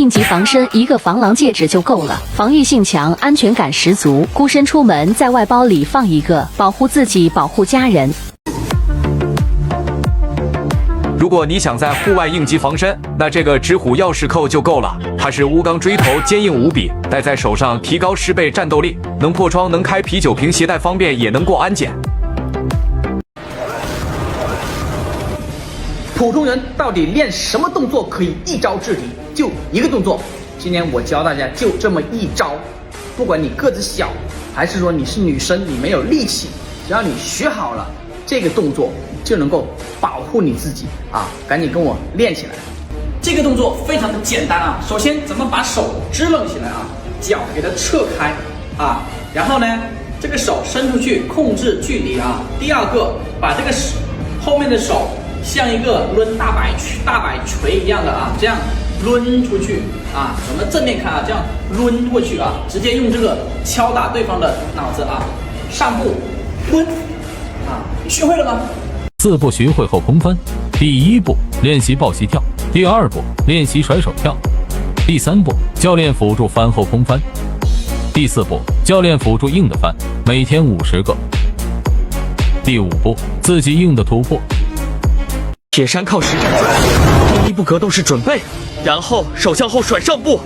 应急防身，一个防狼戒指就够了，防御性强，安全感十足。孤身出门，在外包里放一个，保护自己，保护家人。如果你想在户外应急防身，那这个直虎钥匙扣就够了。它是钨钢锥头，坚硬无比，戴在手上提高10倍战斗力，能破窗，能开啤酒瓶，携带方便，也能过安检。普通人到底练什么动作可以一招制敌？就一个动作，今天我教大家就这么一招。不管你个子小，还是说你是女生，你没有力气，只要你学好了这个动作，就能够保护你自己啊！赶紧跟我练起来。这个动作非常的简单啊。首先，咱们把手支棱起来啊，脚给它侧开啊，然后呢，这个手伸出去控制距离啊。第二个，把这个后面的手像一个抡大摆锤一样的啊，这样抡出去啊。我们正面看啊，这样抡过去啊，直接用这个敲打对方的脑子啊。上步抡啊，你学会了吗？4步学会后空翻。第1步练习抱膝跳，第2步练习甩手跳，第3步教练辅助翻后空翻，第4步教练辅助硬的翻，每天50个。第5步自己硬的突破。铁山靠实战，第1步格斗是准备，然后手向后甩上步，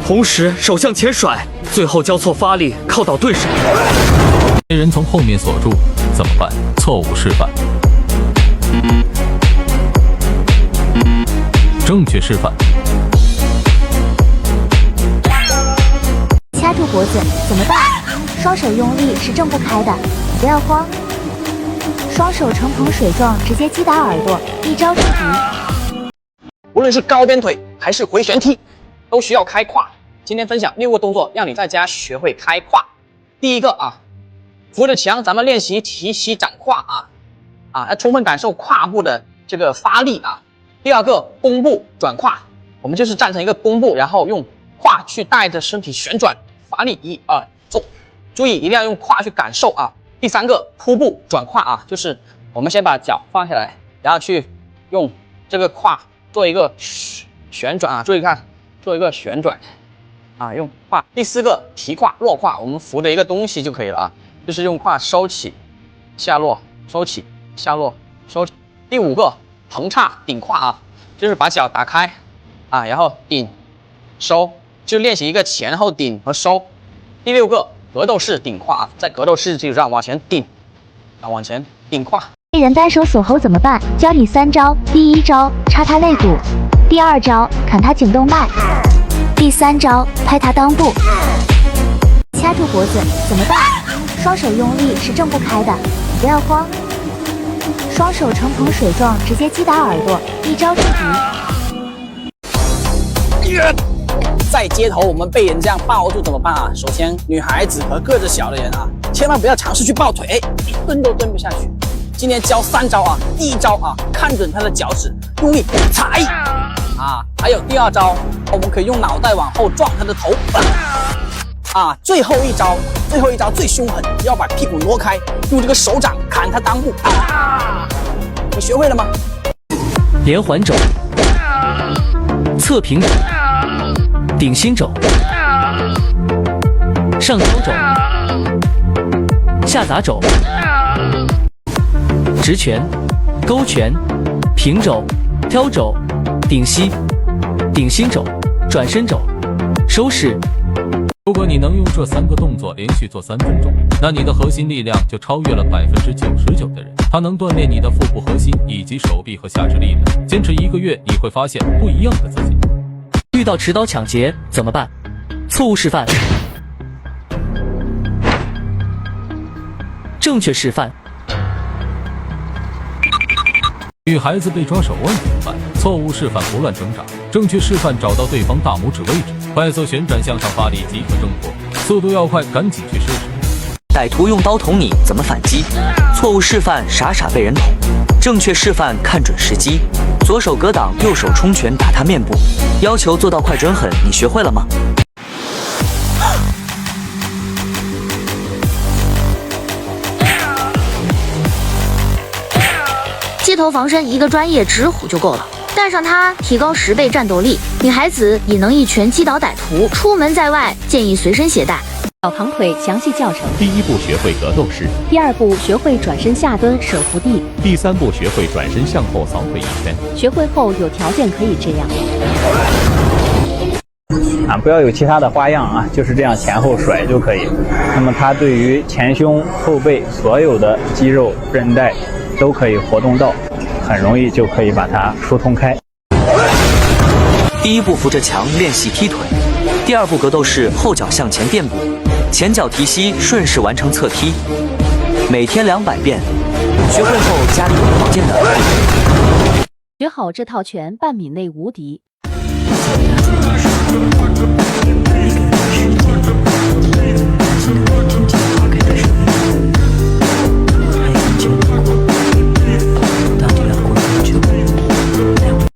同时手向前甩，最后交错发力靠倒对手。被人从后面锁住怎么办？错误示范。正确示范。掐住脖子怎么办？双手用力是挣不开的，不要慌。双手呈捧水状，直接击打耳朵，一招制敌。无论是高鞭腿还是回旋踢，都需要开胯。今天分享6个动作，让你在家学会开胯。第一个啊，扶着墙，咱们练习提膝展胯要充分感受胯部的这个发力啊。第二个，弓步转胯，我们就是站成一个弓步，然后用胯去带着身体旋转发力，1、2、走。注意一定要用胯去感受啊。第3个，扑步转胯啊，就是我们先把脚放下来，然后去用这个胯做一个旋转啊，注意看，做一个旋转啊，用胯。第4个，提胯落胯，我们扶着一个东西就可以了啊，就是用胯收起下落，收起下落，收起。第5个，横叉顶胯啊，就是把脚打开啊，然后顶收，就练习一个前后顶和收。第6个，格斗式顶胯啊，在格斗式基础上往前顶啊，往前顶胯。被人单手锁喉怎么办？教你3招。第1招，插他肋骨；第2招，砍他颈动脉；第3招，拍他裆部。掐住脖子怎么办？双手用力是挣不开的，不要慌。双手呈捧水状，直接击打耳朵，一招制敌。在街头我们被人这样抱住怎么办啊？首先，女孩子和个子小的人啊，千万不要尝试去抱腿，你蹲都蹲不下去。今天教3招啊。第1招啊，看准他的脚趾，用力踩啊。还有第2招，我们可以用脑袋往后撞他的头啊。最后一招最凶狠，要把屁股挪开，用这个手掌砍他裆部啊。你学会了吗？连环肘、侧平肘、顶心肘、上挑肘、下砸肘、直拳、勾拳、平肘、挑肘、顶膝、顶心肘、转身肘、收势。如果你能用这3个动作连续做3分钟，那你的核心力量就超越了99%的人。它能锻炼你的腹部核心以及手臂和下肢力量。坚持1个月，你会发现不一样的自己。遇到持刀抢劫怎么办？错误示范。正确示范。女孩子被抓手腕怎么办？错误示范，胡乱挣扎。正确示范，找到对方大拇指位置，快速旋转向上发力即可挣脱，速度要快，赶紧去试试。歹徒用刀捅你，怎么反击？错误示范，傻傻被人捅。正确示范，看准时机，左手格挡，右手冲拳打他面部，要求做到快准狠，你学会了吗？街头防身一个专业直虎就够了。带上它提高10倍战斗力。女孩子也能一拳击倒歹徒。出门在外建议随身携带。小唐腿详细教程：第1步学会格斗式，第2步学会转身下蹲手扶地，第3步学会转身向后扫腿一圈。学会后有条件可以这样。不要有其他的花样啊，就是这样前后甩就可以。那么它对于前胸后背所有的肌肉韧带都可以活动到，很容易就可以把它疏通开。第1步扶着墙练习踢腿，第2步格斗式后脚向前垫步，前脚提膝顺势完成侧踢，每天200遍。学会后家里有条件的，学好这套拳，半米内无敌。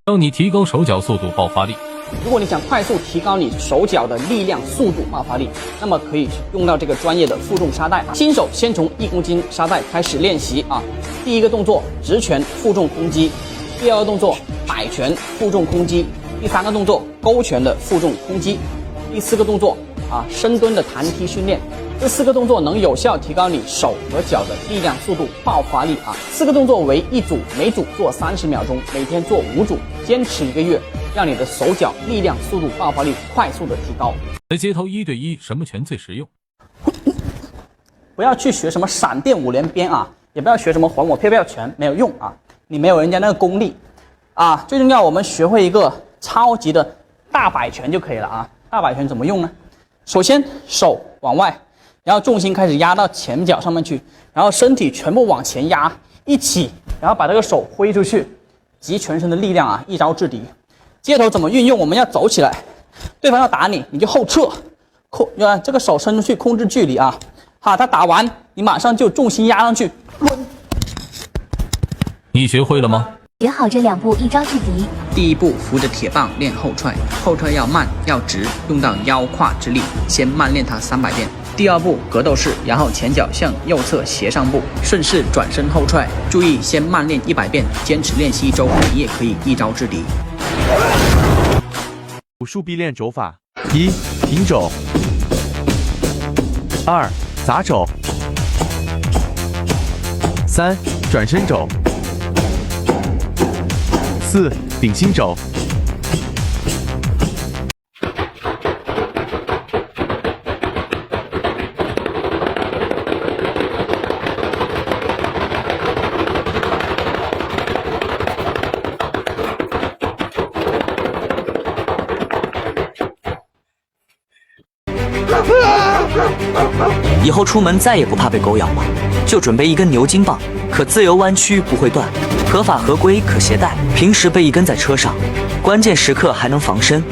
让你提高手脚速度、爆发力。如果你想快速提高你手脚的力量、速度、爆发力，那么可以用到这个专业的负重沙袋。新手先从1公斤沙袋开始练习啊。第1个动作直拳负重空击，第2个动作摆拳负重空击，第3个动作勾拳的负重空击，第4个动作深蹲的弹踢训练。这4个动作能有效提高你手和脚的力量、速度、爆发力啊。4个动作为1组，每组做30秒钟，每天做5组，坚持1个月，让你的手脚力量、速度、爆发力快速的提高。在街头1对1，什么拳最实用？不要去学什么闪电5连鞭啊，也不要学什么还我飘飘拳，没有用啊，你没有人家那个功力啊。最重要，我们学会一个超级的大摆拳就可以了啊。大摆拳怎么用呢？首先手往外，然后重心开始压到前脚上面去，然后身体全部往前压，一起，然后把这个手挥出去，集全身的力量啊，一招制敌。街头怎么运用？我们要走起来，对方要打你，你就后撤，这个手伸出去控制距离啊。他打完，你马上就重心压上去，你学会了吗？学好这2步，一招制敌。第1步扶着铁棒练后踹，后踹要慢要直，用到腰胯之力，先慢练它300遍。第2步格斗式，然后前脚向右侧斜上步，顺势转身后踹，注意先慢练100遍，坚持练习1周，你也可以一招制敌。武术必练肘法：1. 平肘，2. 砸肘，3. 转身肘，4. 顶心肘。以后出门再也不怕被狗咬了，就准备一根牛筋棒，可自由弯曲不会断，合法合规可携带，平时备一根在车上，关键时刻还能防身。